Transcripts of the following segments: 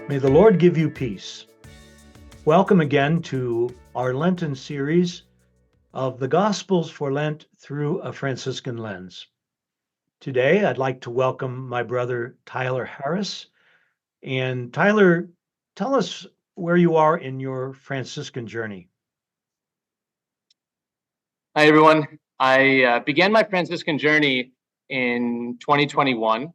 May the Lord give you peace. Welcome again to our Lenten series of the Gospels for Lent through a Franciscan Lens. Today, I'd like to welcome my brother Tyler Harris. And Tyler, tell us where you are in your Franciscan journey. Hi, everyone. I began my Franciscan journey in 2021.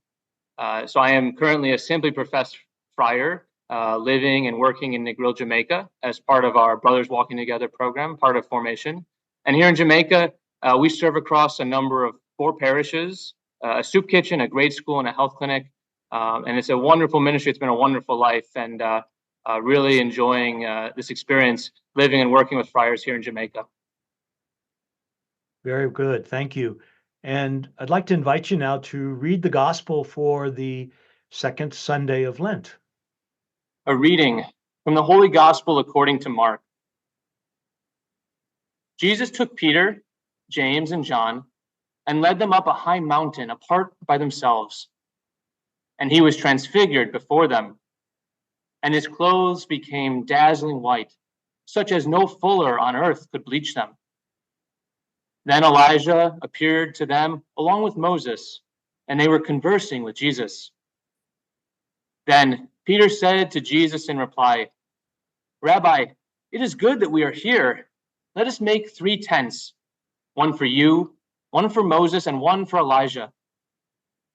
So I am currently a simply professed friar, living and working in Negril, Jamaica, as part of our Brothers Walking Together program, part of formation. And here in Jamaica, we serve across a number of 4 parishes, a soup kitchen, a grade school, and a health clinic. And it's a wonderful ministry. It's been a wonderful life, and really enjoying this experience living and working with friars here in Jamaica. Very good. Thank you. And I'd like to invite you now to read the Gospel for the second Sunday of Lent. A reading from the Holy Gospel according to Mark. Jesus took Peter, James, and John and led them up a high mountain apart by themselves. And he was transfigured before them, and his clothes became dazzling white, such as no fuller on earth could bleach them. Then Elijah appeared to them along with Moses, and they were conversing with Jesus. Then Peter said to Jesus in reply, "Rabbi, it is good that we are here. Let us make 3 tents, one for you, one for Moses, and one for Elijah."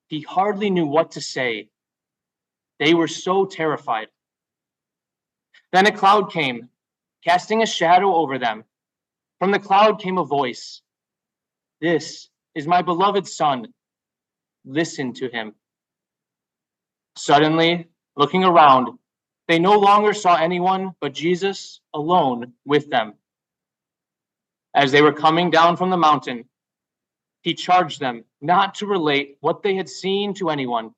He hardly knew what to say. They were so terrified. Then a cloud came, casting a shadow over them. From the cloud came a voice, "This is my beloved Son. Listen to him." Suddenly, looking around, they no longer saw anyone but Jesus alone with them. As they were coming down from the mountain, he charged them not to relate what they had seen to anyone,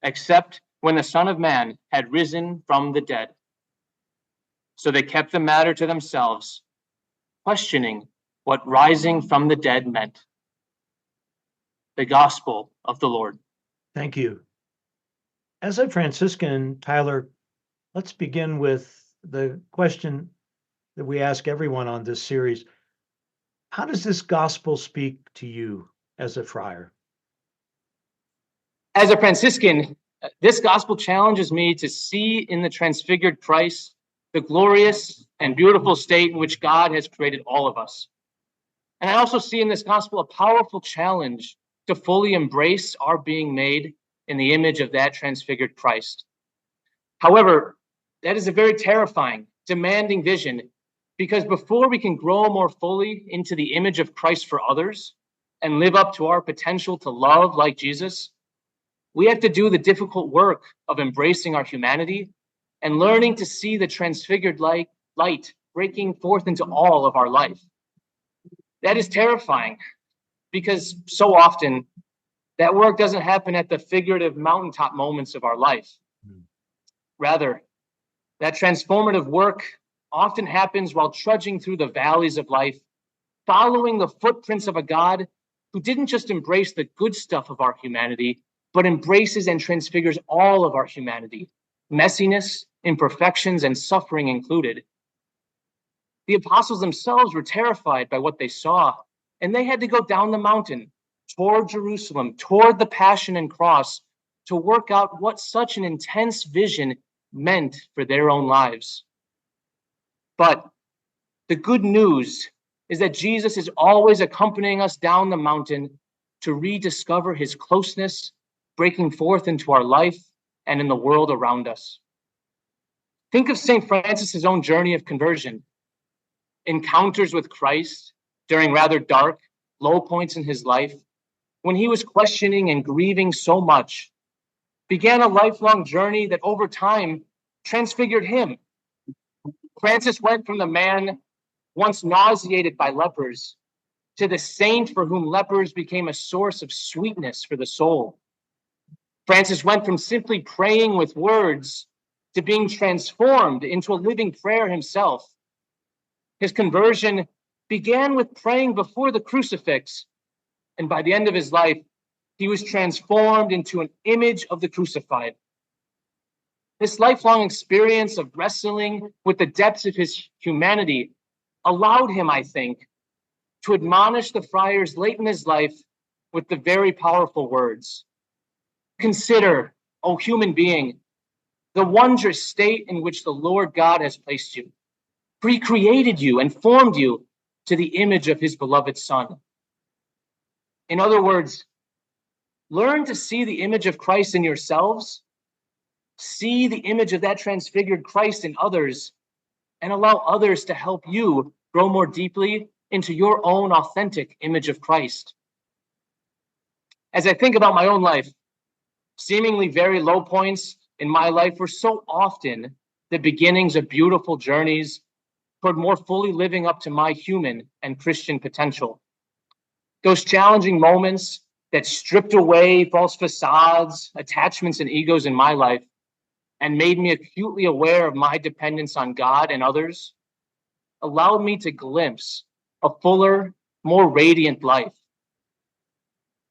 except when the Son of Man had risen from the dead. So they kept the matter to themselves, questioning what rising from the dead meant. The Gospel of the Lord. Thank you. As a Franciscan, Tyler, let's begin with the question that we ask everyone on this series. How does this gospel speak to you as a friar? As a Franciscan, this gospel challenges me to see in the transfigured Christ the glorious and beautiful state in which God has created all of us. And I also see in this gospel a powerful challenge to fully embrace our being made in the image of that transfigured Christ. However, that is a very terrifying, demanding vision, because before we can grow more fully into the image of Christ for others and live up to our potential to love like Jesus, we have to do the difficult work of embracing our humanity and learning to see the transfigured light breaking forth into all of our life. That is terrifying, because so often that work doesn't happen at the figurative mountaintop moments of our life. Rather, that transformative work often happens while trudging through the valleys of life, following the footprints of a God who didn't just embrace the good stuff of our humanity, but embraces and transfigures all of our humanity, messiness, imperfections, and suffering included. The apostles themselves were terrified by what they saw, and they had to go down the mountain toward Jerusalem, toward the Passion and Cross, to work out what such an intense vision meant for their own lives. But the good news is that Jesus is always accompanying us down the mountain to rediscover his closeness, breaking forth into our life and in the world around us. Think of St. Francis's own journey of conversion. Encounters with Christ during rather dark, low points in his life, when he was questioning and grieving so much, began a lifelong journey that over time transfigured him. Francis went from the man once nauseated by lepers to the saint for whom lepers became a source of sweetness for the soul. Francis went from simply praying with words to being transformed into a living prayer himself. His conversion began with praying before the crucifix, and by the end of his life, he was transformed into an image of the crucified. This lifelong experience of wrestling with the depths of his humanity allowed him, I think, to admonish the friars late in his life with the very powerful words, "Consider, O human being, the wondrous state in which the Lord God has placed you. For he created you and formed you to the image of his beloved Son." In other words, learn to see the image of Christ in yourselves, see the image of that transfigured Christ in others, and allow others to help you grow more deeply into your own authentic image of Christ. As I think about my own life, seemingly very low points in my life were so often the beginnings of beautiful journeys toward more fully living up to my human and Christian potential. Those challenging moments that stripped away false facades, attachments, and egos in my life and made me acutely aware of my dependence on God and others allowed me to glimpse a fuller, more radiant life.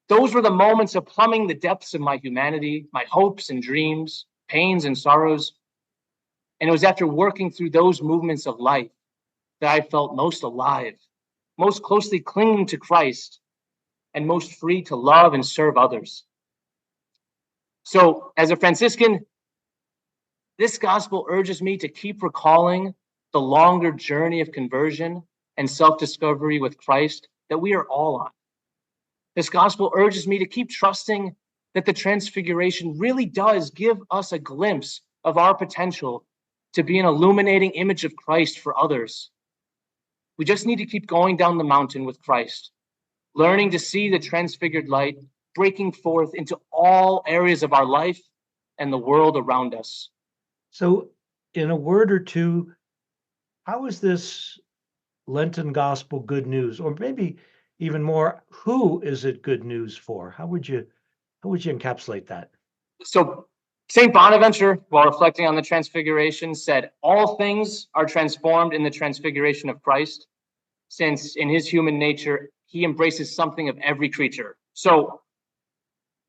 Those were the moments of plumbing the depths of my humanity, my hopes and dreams, pains and sorrows. And it was after working through those movements of life that I felt most alive, most closely clinging to Christ, and most free to love and serve others. So, as a Franciscan, this gospel urges me to keep recalling the longer journey of conversion and self-discovery with Christ that we are all on. This gospel urges me to keep trusting that the Transfiguration really does give us a glimpse of our potential to be an illuminating image of Christ for others. We just need to keep going down the mountain with Christ, learning to see the transfigured light breaking forth into all areas of our life and the world around us. So, in a word or two, how is this Lenten gospel good news? Or maybe even more, who is it good news for? How would you encapsulate that? So St. Bonaventure, while reflecting on the Transfiguration, said, "All things are transformed in the transfiguration of Christ, since in his human nature, he embraces something of every creature." So,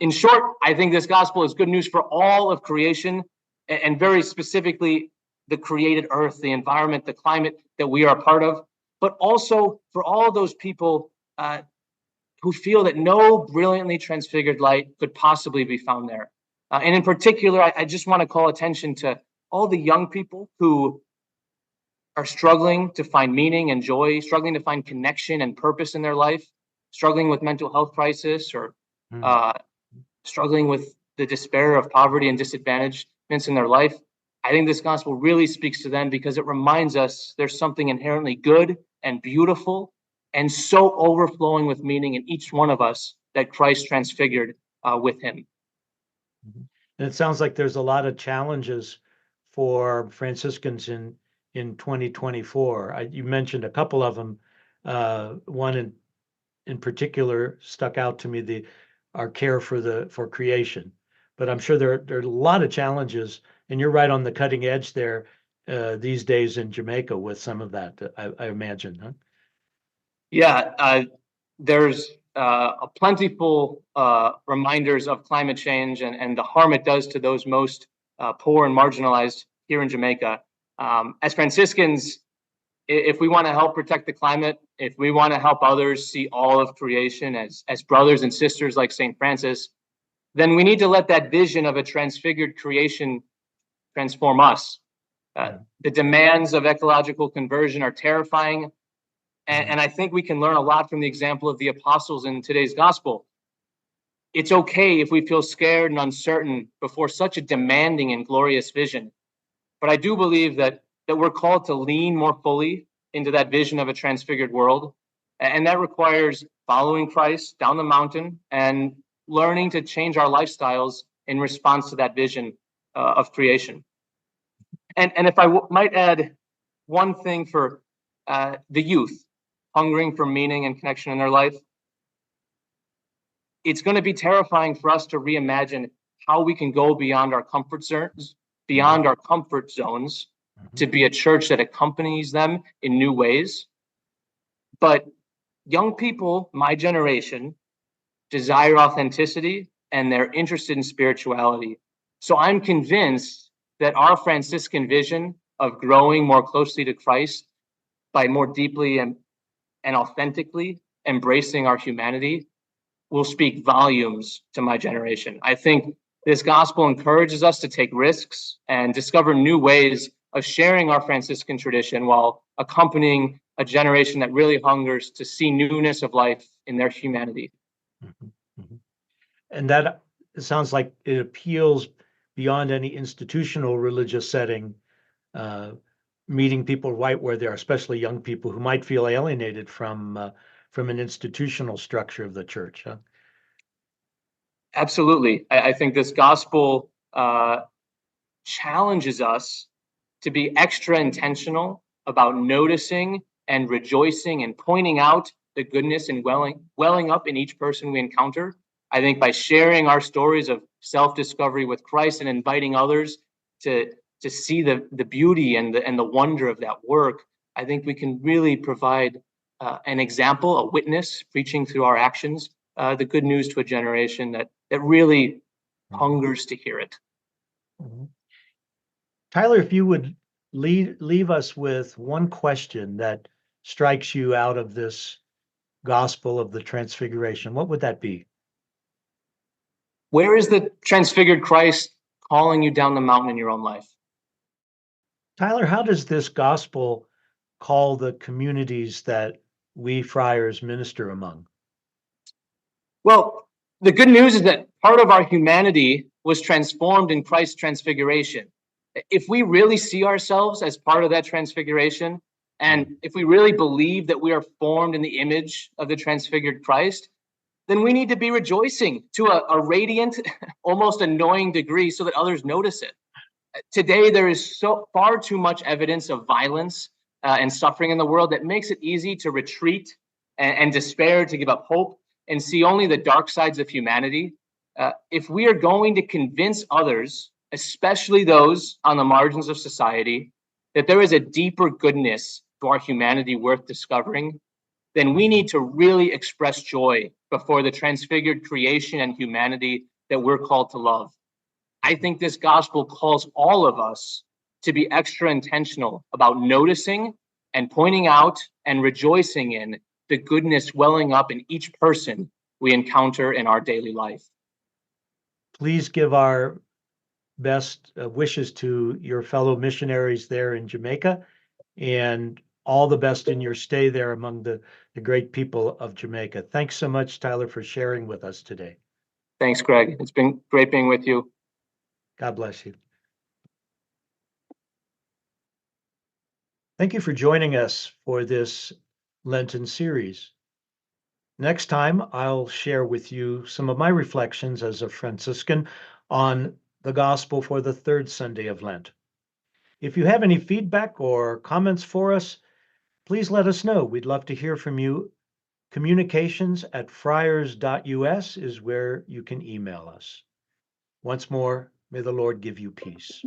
in short, I think this gospel is good news for all of creation, and very specifically the created earth, the environment, the climate that we are a part of, but also for all those people who feel that no brilliantly transfigured light could possibly be found there. And in particular, I just want to call attention to all the young people who are struggling to find meaning and joy, struggling to find connection and purpose in their life, struggling with mental health crisis, or uh, struggling with the despair of poverty and disadvantagements in their life. I think this gospel really speaks to them because it reminds us there's something inherently good and beautiful and so overflowing with meaning in each one of us that Christ transfigured with him. And it sounds like there's a lot of challenges for Franciscans in 2024. You mentioned a couple of them. One in particular stuck out to me, our care for creation. But I'm sure there are a lot of challenges, and you're right on the cutting edge there these days in Jamaica with some of that, I imagine, huh? Yeah, there's a plentiful reminders of climate change and the harm it does to those most poor and marginalized here in Jamaica. As Franciscans, if we want to help protect the climate, if we want to help others see all of creation as brothers and sisters like St. Francis, then we need to let that vision of a transfigured creation transform us. The demands of ecological conversion are terrifying, and I think we can learn a lot from the example of the apostles in today's gospel. It's okay if we feel scared and uncertain before such a demanding and glorious vision. But I do believe that we're called to lean more fully into that vision of a transfigured world. And that requires following Christ down the mountain and learning to change our lifestyles in response to that vision of creation. And if I might add one thing for the youth, hungering for meaning and connection in their life, it's going to be terrifying for us to reimagine how we can go beyond our comfort zones, to be a church that accompanies them in new ways. But young people, my generation, desire authenticity and they're interested in spirituality. So I'm convinced that our Franciscan vision of growing more closely to Christ by more deeply and authentically embracing our humanity will speak volumes to my generation. I think this gospel encourages us to take risks and discover new ways of sharing our Franciscan tradition while accompanying a generation that really hungers to see newness of life in their humanity. Mhm, mhm. And that it sounds like it appeals beyond any institutional religious setting, uh, meeting people right where they are, especially young people who might feel alienated from an institutional structure of the church. Huh? Absolutely. I think this gospel challenges us to be extra intentional about noticing and rejoicing and pointing out the goodness and welling up in each person we encounter. I think by sharing our stories of self-discovery with Christ and inviting others to see the beauty and the wonder of that work, I think we can really provide an example, a witness, preaching through our actions, the good news to a generation that really hungers to hear it. Mhm. Tyler, if you would leave us with one question that strikes you out of this gospel of the Transfiguration, what would that be? Where is the transfigured Christ calling you down the mountain in your own life? Tyler, how does this gospel call the communities that we friars minister among? Well, the good news is that part of our humanity was transformed in Christ's transfiguration. If we really see ourselves as part of that transfiguration, and if we really believe that we are formed in the image of the transfigured Christ, then we need to be rejoicing to a radiant, almost annoying degree so that others notice it. Today, there is so far too much evidence of violence and suffering in the world that makes it easy to retreat and despair, to give up hope and see only the dark sides of humanity. If we are going to convince others, especially those on the margins of society, that there is a deeper goodness to our humanity worth discovering, then we need to really express joy before the transfigured creation and humanity that we're called to love. I think this gospel calls all of us to be extra intentional about noticing and pointing out and rejoicing in the goodness welling up in each person we encounter in our daily life. Please give our best wishes to your fellow missionaries there in Jamaica and all the best in your stay there among the great people of Jamaica. Thanks so much, Tyler, for sharing with us today. Thanks, Greg. It's been great being with you. God bless you. Thank you for joining us for this Lenten series. Next time, I'll share with you some of my reflections as a Franciscan on the Gospel for the third Sunday of Lent. If you have any feedback or comments for us, please let us know. We'd love to hear from you. Communications@friars.us is where you can email us. Once more, may the Lord give you peace.